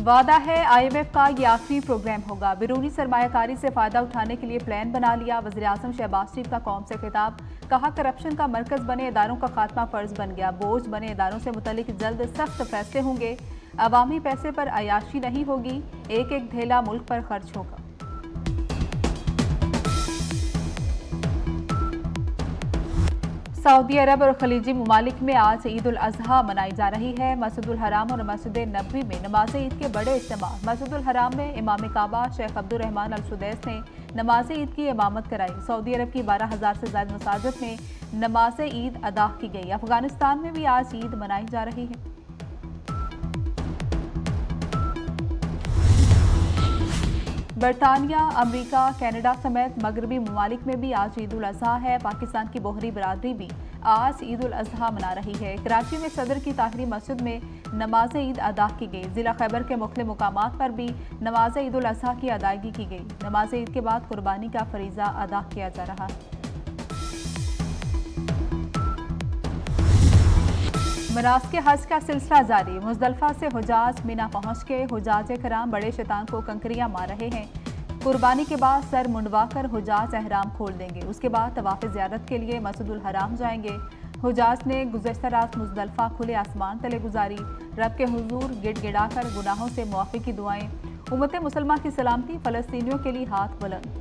वादा है IMF का ये आखिरी प्रोग्राम होगा। बैरूनी सरमायाकारी से फायदा उठाने के लिए प्लान बना लिया। वज़ीर-ए-आज़म शहबाज शरीफ का कौम से खिताब। कहा करप्शन का मरकज बने इदारों का खात्मा फर्ज बन गया। बोझ बने इदारों से मुतल्लिक जल्द सख्त फैसले होंगे। अवामी पैसे पर अयाशी नहीं होगी। एक एक धेला मुल्क पर खर्च होगा। सऊदी अरब और खलीजी ममालिक में आज ईद उल अजहा मनाई जा रही है। मस्जिदुल हराम और मस्जिद नबवी में नमाज ईद के बड़े इज्तिमा। मस्जिदुल हराम में इमाम काबा शेख अब्दुल रहमान अल सुदैस ने नमाज ईद की इमामत कराई। सऊदी अरब की 12,000 से ज्यादा मसाजिद में नमाज ईद अदा की गई। अफगानिस्तान में भी आज ईद मनाई जा रही है। बरतानिया, अमरीका, कनाडा समेत मगरबी ममालिक में भी आज ईद उल अजहा है। पाकिस्तान की बोहरी बरादरी भी आज ईद उल अजहा मना रही है। कराची में सदर की ताहिरी मस्जिद में नमाज ईद अदा की गई। जिला खैबर के मुख्तलिफ मुकामात पर भी नमाज ईद उल अजहा की अदायगी की गई। नमाज ईद के बाद कुर्बानी का फरीजा अदा किया जा रहा है। मनासिक हज का सिलसिला जारी। मुजदलफा से हुजाज मीना पहुंच के हुजाज कराम बड़े शैतान को कंकरियां मार रहे हैं। कुर्बानी के बाद सर मुंडवा कर हुजाज एहराम खोल देंगे। उसके बाद तवाफ़ ज़ियारत के लिए मस्जिदुल हराम जाएंगे। हुजाज ने गुज़श्ता रात मुजदलफा खुले आसमान तले गुजारी। रब के हुजूर गिड़गिड़ा कर गुनाहों से मुआफ़ी की दुआएं। उम्मत मुसलमान की सलामती, फ़लस्तीनियों के लिए हाथ बुलंद।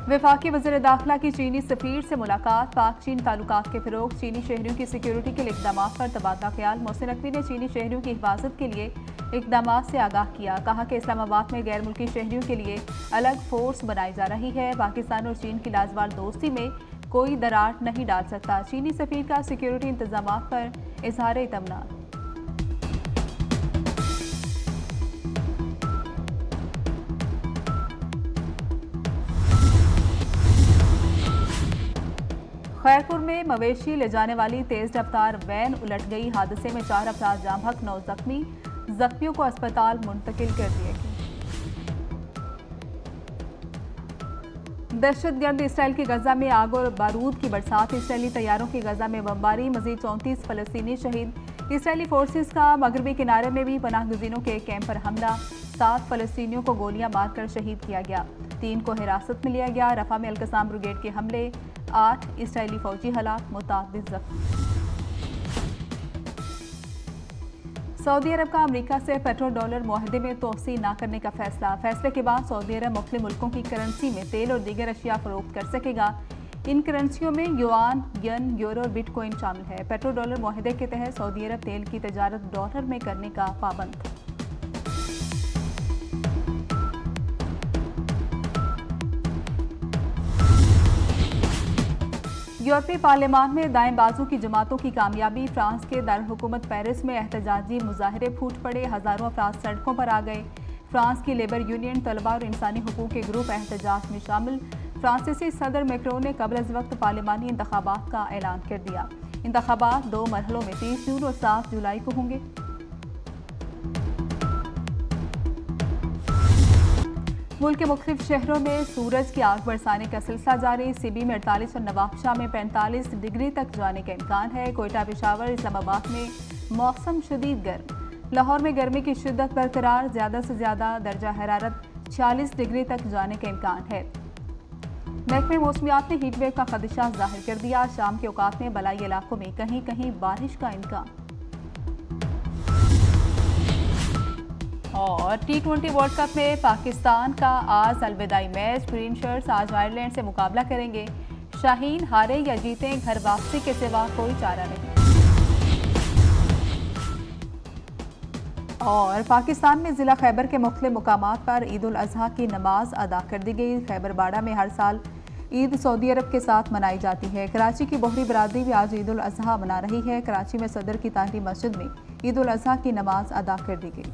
वफाकी वज़ीर दाखिला की चीनी सफ़ीर से मुलाकात। पाक चीन ताल्लुकात के फ़रोग़, चीनी शहरियों की सिक्योरिटी के लिए इक़दाम पर तबादला ख्याल। मोहसिन नकवी ने चीनी शहरियों की हिफाजत के लिए इक़दाम से आगाह किया। कहा कि इस्लामाबाद में गैर मुल्की शहरियों के लिए अलग फोर्स बनाई जा रही है। पाकिस्तान और चीन की लाजवाल दोस्ती में कोई दरार नहीं डाल सकता। चीनी सफ़ीर का सिक्योरिटी इंतजाम पर इज़हार इत्मीनान। खैरपुर में मवेशी ले जाने वाली तेज रफ्तार वैन उलट गई। हादसे में 4 अफराद जाम हक, 9 जख्मी। जख्मियों को अस्पताल मुंतकिल कर दिया गया। दहशतगर्द इसराइल की गजा में आग और बारूद की बरसात। इसराइली तैयारों की गजा में बमबारी। मजीद 34 फलस्तीनी शहीद। इसराइली फोर्सेस का मगरबी किनारे में भी पनाह गुज़ीरों के एक कैंप पर हमला। 7 फलस्तीनियों को गोलियां मारकर शहीद किया गया। 3 को हिरासत में लिया गया। रफा में अलकसाम ब्रिगेड के हमले। 8 इसराइली फौजी हलाक, मुतादिद जख्मी। सऊदी अरब का अमेरिका से पेट्रो डॉलर मुआहदे में तोसी न करने का फैसला। फैसले के बाद सऊदी अरब मुख्तलिफ मुल्कों की करेंसी में तेल और दीगर अशिया फरोख्त कर सकेगा। इन करेंसियों में युआन, यन, यूरो और बिटकॉइन शामिल है। पेट्रो डॉलर मुआहदे के तहत सऊदी अरब तेल की तजारत डॉलर में करने का पाबंद था। यूरोपीय पार्लियामान में दाएं बाजू की जमातों की कामयाबी। फ्रांस के दारुल-हुकूमत पेरिस में एहतजाजी मुजाहरे फूट पड़े। हजारों अफराद सड़कों पर आ गए। फ्रांस की लेबर यूनियन, तलबा और इंसानी हुकूक के ग्रुप एहतजाज में शामिल। फ्रांसीसी सदर मैक्रोन ने कबल अज़ वक्त पार्लियामानी इंतखाबात का ऐलान कर दिया। इंतखाबात 2 मरहलों में 30 जून और 7 जुलाई को होंगे। मुल्क के मुख्तलिफ शहरों में सूरज की आग बरसाने का सिलसिला जारी। सिबी में 48 और नवाबशाह में 45 डिग्री तक जाने का इम्कान है। कोयटा, पेशावर, इस्लामाबाद में मौसम शदीद गर्म। लाहौर में गर्मी की शिद्दत बरकरार। ज़्यादा से ज़्यादा दर्जा हरारत 46 डिग्री तक जाने का इम्कान है। महकमे मौसमियात ने हीट वेव का खदशा जाहिर कर दिया। शाम के औकात में बलाई इलाकों में कहीं कहीं बारिश का इम्कान। और T20 वर्ल्ड कप में पाकिस्तान का आज अलविदाई मैच। ग्रीन शर्ट्स आज आयरलैंड से मुकाबला करेंगे। शाहीन हारे या जीतें, घर वापसी के सिवा कोई चारा नहीं। और पाकिस्तान में जिला खैबर के मुख्तलिफ मुकामात पर ईद उल अजहा की नमाज अदा कर दी गई। खैबर बाड़ा में हर साल ईद सऊदी अरब के साथ मनाई जाती है। कराची की बोहरी बरादरी भी आज ईद उल अजहा मना रही है। कराची में सदर की ताहिरी मस्जिद में ईद उल अजहा की नमाज अदा कर दी गई।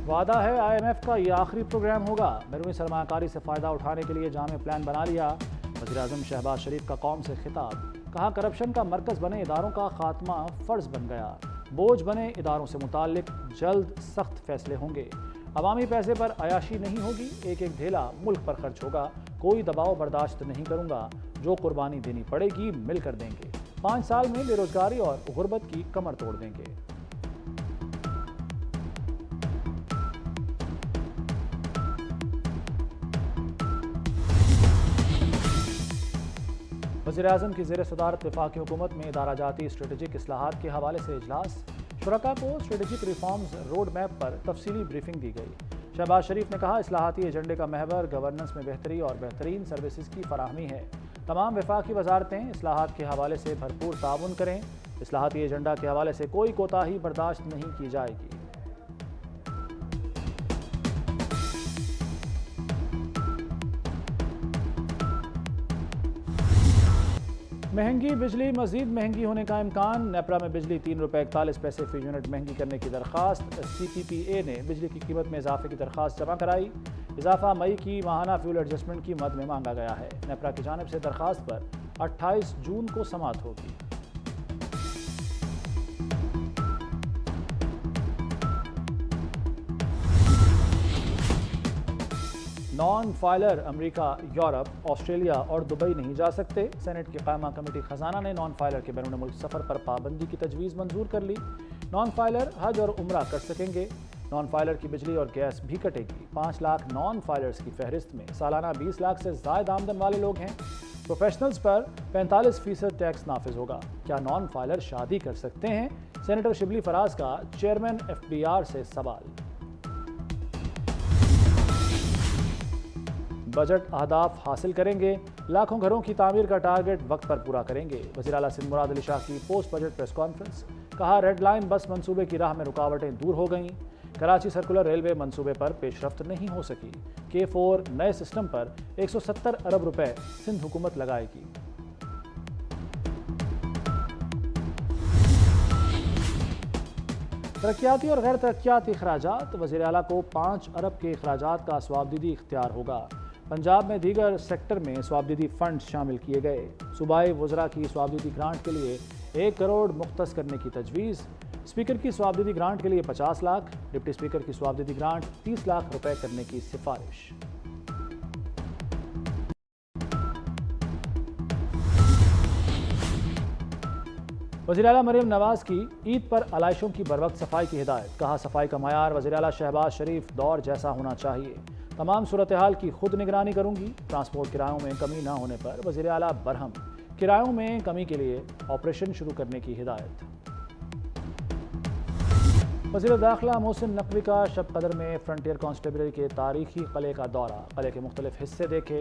वादा है IMF का ये आखिरी प्रोग्राम होगा। बैरूनी सरमायाकारी से फ़ायदा उठाने के लिए जामे प्लान बना लिया। वज़ीर-ए-आज़म शहबाज शरीफ का कौम से खिताब। कहा करप्शन का मरकज़ बने इदारों का खात्मा फ़र्ज बन गया। बोझ बने इदारों से मुताल्लिक जल्द सख्त फैसले होंगे। अवामी पैसे पर अयाशी नहीं होगी, एक एक ढेला मुल्क पर खर्च होगा, कोई दबाव बर्दाश्त नहीं करूंगा, जो कुर्बानी देनी पड़ेगी मिलकर देंगे, 5 साल में बेरोजगारी और गुर्बत की कमर तोड़ देंगे। वज़ीर-ए-आज़म की ज़ेर सदारत वफाकी हुकूमत में इदारा जाती स्ट्रेटेजिक इस्लाहात के हवाले से इजलास, शुरका को स्ट्रेटेजिक रिफॉर्म्स रोड मैप पर तफसीली ब्रीफिंग दी गई। शहबाज शरीफ ने कहा, इस्लाहाती एजेंडे का महवर गवर्नेंस में बेहतरी और बेहतरीन सर्विसेज की फराहमी है। तमाम वफाकी वजारतें इस्लाहात के हवाले से भरपूर ताउन करें, इस्लाहाती एजेंडा के हवाले से कोई कोताही बर्दाश्त नहीं की जाएगी। महंगी बिजली मजीद महंगी होने का इम्कान, नेपरा में बिजली ₹3.41 फी यूनिट महंगी करने की दरख्वास्त, CPPA ने बिजली की कीमत में इजाफे की दरख्वास्त जमा कराई। इजाफा मई की माहाना फ्यूल एडजस्टमेंट की मद में मांगा गया है। नेपरा की जानिब से दरख्वास्त पर 28 जून को समाअत होगी। Non filer America, Europe, Australia और दुबई नहीं जा सकते। सेनेट की कायमा कमेटी खजाना ने नॉन फाइलर के बैरून मुल्क सफ़र पर पाबंदी की तजवीज़ मंजूर कर ली। नॉन फाइलर हज और उम्रा कर सकेंगे। नॉन फाइलर की बिजली और गैस भी कटेगी। 5 लाख नॉन फाइलर्स की फहरिस्त में सालाना 20 लाख से ज़ायद आमदन वाले लोग हैं। प्रोफेशनल्स पर 45% टैक्स नाफिज होगा। क्या नॉन फाइलर शादी कर सकते हैं? सेनेटर शिबली फराज का चेयरमैन FBR से सवाल। बजट अहदाफ हासिल करेंगे, लाखों घरों की तामीर का टारगेट वक्त पर पूरा करेंगे। वज़ीर आला सिंध मुराद अली शाह की पोस्ट बजट प्रेस कॉन्फ्रेंस, कहा रेड लाइन बस मंसूबे की राह में रुकावटें दूर हो गईं। कराची सर्कुलर रेलवे मंसूबे पर पेशरफ्त नहीं हो सकी। K4 नए सिस्टम पर 170 अरब रुपए सिंध हुकूमत लगाएगी। तरक्याती और गैर तरक्याती अखराजात, वज़ीर आला को 5 अरब के अखराजात का स्वाबदीदी इख्तियार होगा। पंजाब में दीगर सेक्टर में स्वाबदीदी फंड शामिल किए गए। सूबाई वज़रा की स्वाबदीदी ग्रांट के लिए 1 करोड़ मुख्तस करने की तजवीज़। स्पीकर की स्वाबदीदी ग्रांट के लिए 50 लाख, डिप्टी स्पीकर की स्वाबदीदी ग्रांट 30 लाख रुपए करने की सिफारिश। वज़ीर आला मरीम नवाज की ईद पर आलाइशों की बरवक्त सफाई की हिदायत, कहा सफाई का मयार वज़ीर आला शहबाज शरीफ दौर जैसा होना चाहिए। तमाम सूरत हाल की खुद निगरानी करूंगी। ट्रांसपोर्ट किरायों में कमी न होने पर वज़ीर आला बरहम, किरायों में कमी के लिए ऑपरेशन शुरू करने की हिदायत। वज़ीर दाखिला मोहसिन नकवी का शब कदर में फ्रंटियर कांस्टेबलरी के तारीखी किले का दौरा, किले के मुख्तलिफ हिस्से देखे।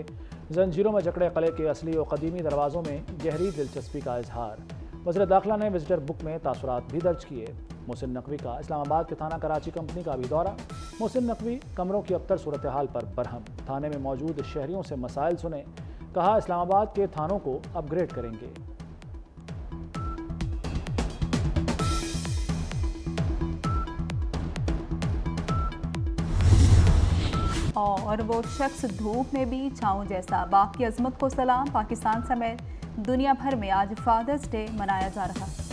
जंजीरों में जकड़े किले के असली और कदीमी दरवाज़ों में गहरी दिलचस्पी का इजहार। वज़ीर दाखिला ने विजिटर बुक में तासुरात भी दर्ज किए। मोहसिन नकवी का इस्लामाबाद के थाना कराची कंपनी का भी दौरा। मोहसिन नकवी कमरों की अबतर सूरत हाल पर बरहम, थाने में मौजूद शहरियों से मसाइल सुने। कहा इस्लामाबाद के थानों को अपग्रेड करेंगे। और वो शख्स धूप में भी छाँव जैसा, बाप की अजमत को सलाम। पाकिस्तान समेत दुनिया भर में आज फादर्स डे मनाया जा रहा है।